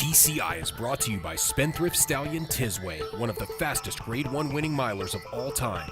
TCI is brought to you by Spendthrift Stallion Tisway, one of the fastest Grade 1 winning milers of all time.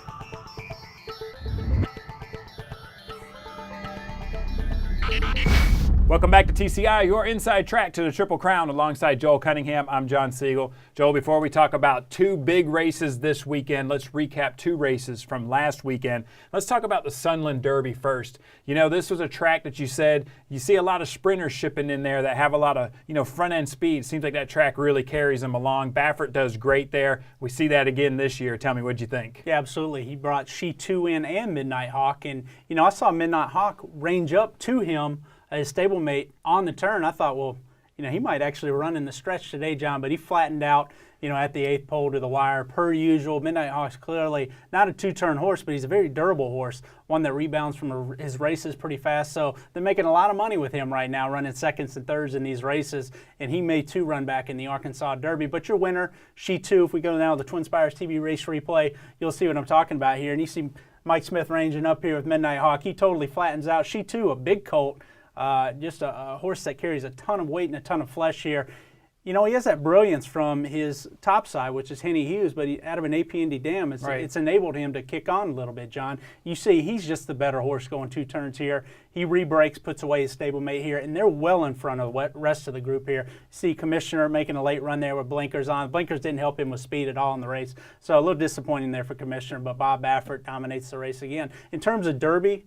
Welcome back to TCI, your inside track to the Triple Crown. Alongside Joel Cunningham, I'm John Siegel. Joel, before we talk about two big races this weekend, let's recap two races from last weekend. Let's talk about the Sunland Derby first. You know, this was a track that you said you see a lot of sprinters shipping in there that have a lot of, front end speed. Seems like that track really carries them along. Baffert does great there. We see that again this year. Tell me, what'd you think? Yeah, absolutely. He brought She 2 in and Midnight Hawk, and I saw Midnight Hawk range up to him, his stablemate, on the turn. I thought, well, he might actually run in the stretch today, John, but he flattened out, at the 8th pole to the wire, per usual. Midnight Hawk's clearly not a two-turn horse, but he's a very durable horse, one that rebounds from his races pretty fast. So they're making a lot of money with him right now, running seconds and thirds in these races, and he may too run back in the Arkansas Derby. But your winner, She 2, if we go now to the Twin Spires TV race replay, you'll see what I'm talking about here. And you see Mike Smith ranging up here with Midnight Hawk. He totally flattens out. She 2, a big colt. Just a horse that carries a ton of weight and a ton of flesh here. He has that brilliance from his top side, which is Henny Hughes, but out of an APND dam, it's enabled him to kick on a little bit, John. You see, he's just the better horse going two turns here. He re-breaks, puts away his stablemate here, and they're well in front of the rest of the group here. See Commissioner making a late run there with blinkers on. Blinkers didn't help him with speed at all in the race, so a little disappointing there for Commissioner, but Bob Baffert dominates the race again. In terms of Derby,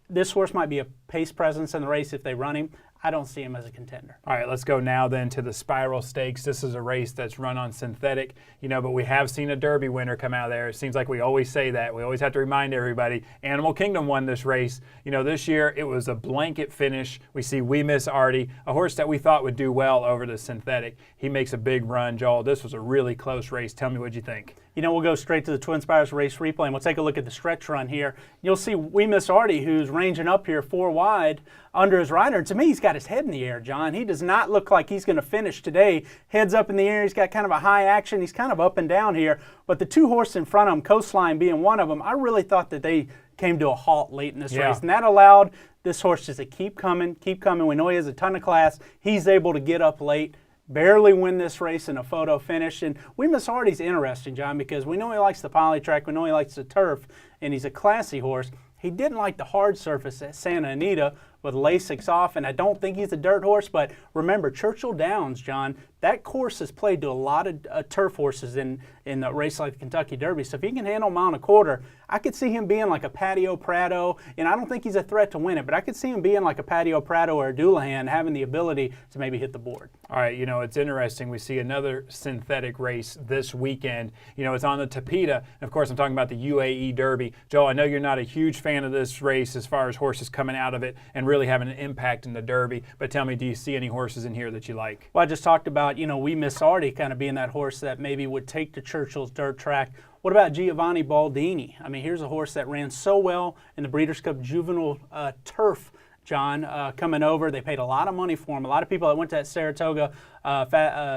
this horse might be a pace presence in the race if they run him. I don't see him as a contender. All right, let's go now then to the Spiral Stakes. This is a race that's run on synthetic, but we have seen a Derby winner come out there. It seems like we always say that. We always have to remind everybody. Animal Kingdom won this race. This year it was a blanket finish. We see We Miss Artie, a horse that we thought would do well over the synthetic. He makes a big run, Joel. This was a really close race. Tell me what you think. We'll go straight to the Twin Spires race replay, and we'll take a look at the stretch run here. You'll see We Miss Artie, who's ranging up here 4 wide under his rider. And to me, he's got his head in the air, John. He does not look like he's going to finish today. Head's up in the air. He's got kind of a high action. He's kind of up and down here. But the two horses in front of him, Coastline being one of them, I really thought that they came to a halt late in this race. And that allowed this horse just to keep coming, keep coming. We know he has a ton of class. He's able to get up late, barely win this race in a photo finish. And We Miss Artie's interesting, John, because we know he likes the poly track, we know he likes the turf, and he's a classy horse. He didn't like the hard surface at Santa Anita with Lasix off, and I don't think he's a dirt horse, but remember, Churchill Downs, John, that course is played to a lot of turf horses in a race like the Kentucky Derby. So if he can handle a mile and a quarter, I could see him being like a Patio Prado, and I don't think he's a threat to win it, but I could see him being like a Patio Prado or a Doulahan, having the ability to maybe hit the board. All right, it's interesting. We see another synthetic race this weekend. It's on the Tapeta. And of course, I'm talking about the UAE Derby. Joel, I know you're not a huge fan of this race as far as horses coming out of it and really having an impact in the Derby, but tell me, do you see any horses in here that you like? Well, I just talked about, We Miss Artie kind of being that horse that maybe would take to Churchill's dirt track. What about Giovanni Baldini? I mean, here's a horse that ran so well in the Breeders' Cup Juvenile Turf, John, coming over. They paid a lot of money for him. A lot of people that went to that Saratoga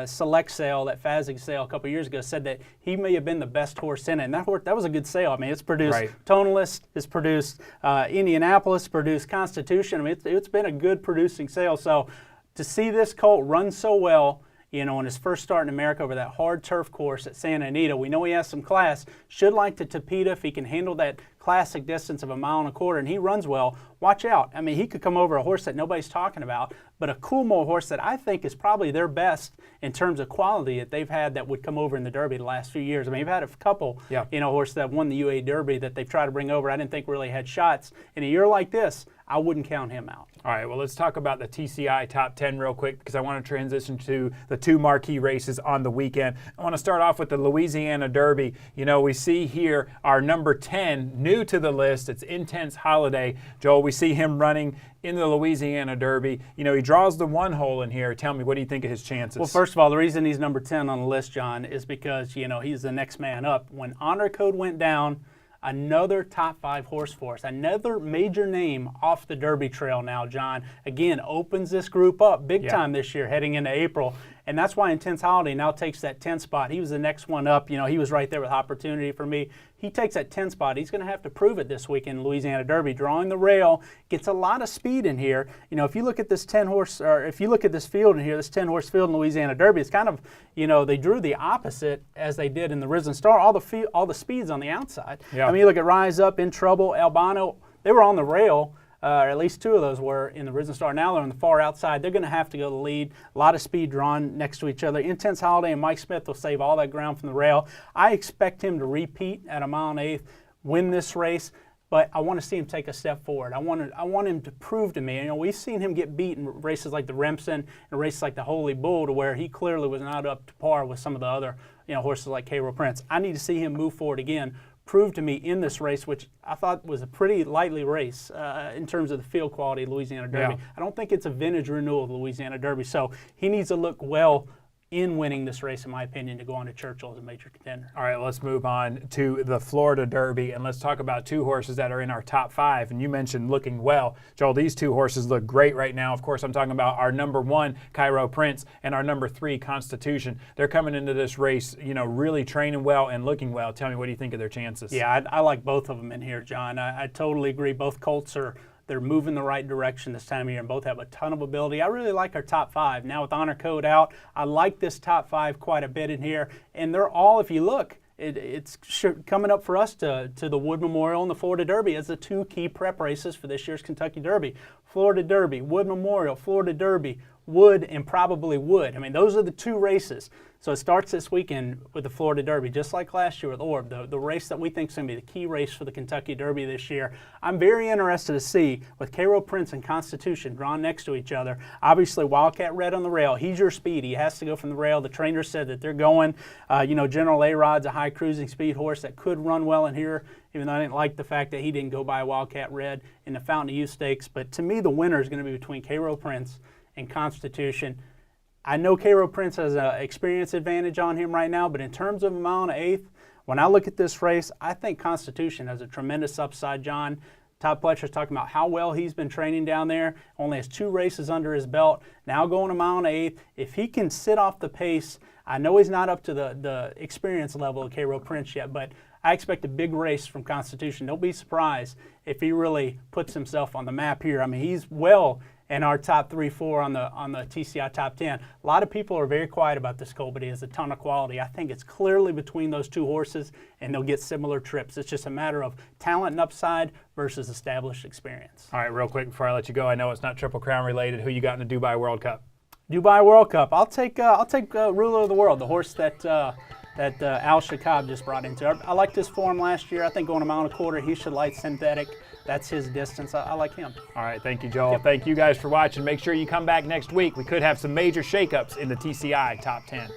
select sale, that Fazig sale a couple years ago, said that he may have been the best horse in it. And that was a good sale. I mean, it's produced Tonalist, it's produced Indianapolis, produced Constitution. I mean, it's been a good producing sale. So to see this colt run so well, in his first start in America over that hard turf course at Santa Anita, we know he has some class. Should like the Tapeta if he can handle that classic distance of a mile and a quarter, and he runs well. Watch out. I mean, he could come over a horse that nobody's talking about, but a Coolmore horse that I think is probably their best in terms of quality that they've had that would come over in the Derby the last few years. I mean, they've had a couple, horses that won the UAE Derby that they've tried to bring over. I didn't think really had shots. In a year like this, I wouldn't count him out. All right, well, let's talk about the TCI top 10 real quick because I want to transition to the two marquee races on the weekend. I want to start off with the Louisiana Derby. We see here our number 10, new to the list. It's Intense Holiday. Joel, we see him running in the Louisiana Derby. He draws the one hole in here. Tell me, what do you think of his chances? Well, first of all, the reason he's number 10 on the list, John, is because, he's the next man up. When Honor Code went down, another top 5 horse for us, another major name off the Derby trail now, John. Again, opens this group up big time this year heading into April. And that's why Intense Holiday now takes that 10 spot. He was the next one up. He was right there with opportunity for me. He takes that 10 spot. He's going to have to prove it this week in Louisiana Derby. Drawing the rail, gets a lot of speed in here. If you look at this 10-horse, or if you look at this field in here, this 10-horse field in Louisiana Derby, it's kind of, they drew the opposite as they did in the Risen Star. All the speeds on the outside. Yeah. You look at Rise Up, In Trouble, Albano, they were on the rail. Or at least two of those were in the Risen Star. Now they're on the far outside. They're going to have to go to the lead. A lot of speed drawn next to each other. Intense Holiday and Mike Smith will save all that ground from the rail. I expect him to repeat at 1 1/8, win this race, but I want to see him take a step forward. I want him to prove to me. We've seen him get beat in races like the Remsen and races like the Holy Bull, to where he clearly was not up to par with some of the other horses like Cairo Prince. I need to see him move forward again. Prove to me in this race, which I thought was a pretty lightly race in terms of the field quality of Louisiana Derby. Yeah. I don't think it's a vintage renewal of the Louisiana Derby, so he needs to look well in winning this race, in my opinion, to go on to Churchill as a major contender. All right, let's move on to the Florida Derby, and let's talk about two horses that are in our top 5. And you mentioned looking well. Joel, these two horses look great right now. Of course, I'm talking about our number 1, Cairo Prince, and our number 3, Constitution. They're coming into this race, really training well and looking well. Tell me, what do you think of their chances? Yeah, I like both of them in here, John. I totally agree. Both colts they're moving the right direction this time of year, and both have a ton of ability. I really like our top 5. Now with Honor Code out, I like this top 5 quite a bit in here. And they're all, if you look, it's coming up for us to the Wood Memorial and the Florida Derby as the 2 key prep races for this year's Kentucky Derby. Florida Derby, Wood Memorial, Florida Derby, Wood, and probably Wood. Those are the 2 races. So it starts this weekend with the Florida Derby, just like last year with Orb, the race that we think is going to be the key race for the Kentucky Derby this year. I'm very interested to see, with Cairo Prince and Constitution drawn next to each other, obviously Wildcat Red on the rail. He's your speed. He has to go from the rail. The trainer said that they're going. General A-Rod's a high cruising speed horse that could run well in here, even though I didn't like the fact that he didn't go by Wildcat Red in the Fountain of Youth Stakes. But to me, the winner is going to be between Cairo Prince and Constitution. I know Cairo Prince has an experience advantage on him right now, but in terms of 1 1/8, when I look at this race, I think Constitution has a tremendous upside, John. Todd Pletcher's talking about how well he's been training down there. Only has 2 races under his belt. Now going 1 1/8. If he can sit off the pace, I know he's not up to the experience level of Cairo Prince yet, but I expect a big race from Constitution. Don't be surprised if he really puts himself on the map here. He's well in our top 3-4 on the TCI top 10. A lot of people are very quiet about this colt, but he has a ton of quality. I think it's clearly between those 2 horses, and they'll get similar trips. It's just a matter of talent and upside versus established experience. All right, real quick before I let you go, I know it's not Triple Crown related. Who you got in the Dubai World Cup? Dubai World Cup. I'll take Ruler of the World, the horse that Al Shakab just brought into. I liked his form last year. I think going 1 1/4, he should light synthetic. That's his distance. I like him. All right, thank you, Joel. Yep. Thank you guys for watching. Make sure you come back next week. We could have some major shakeups in the TCI top 10.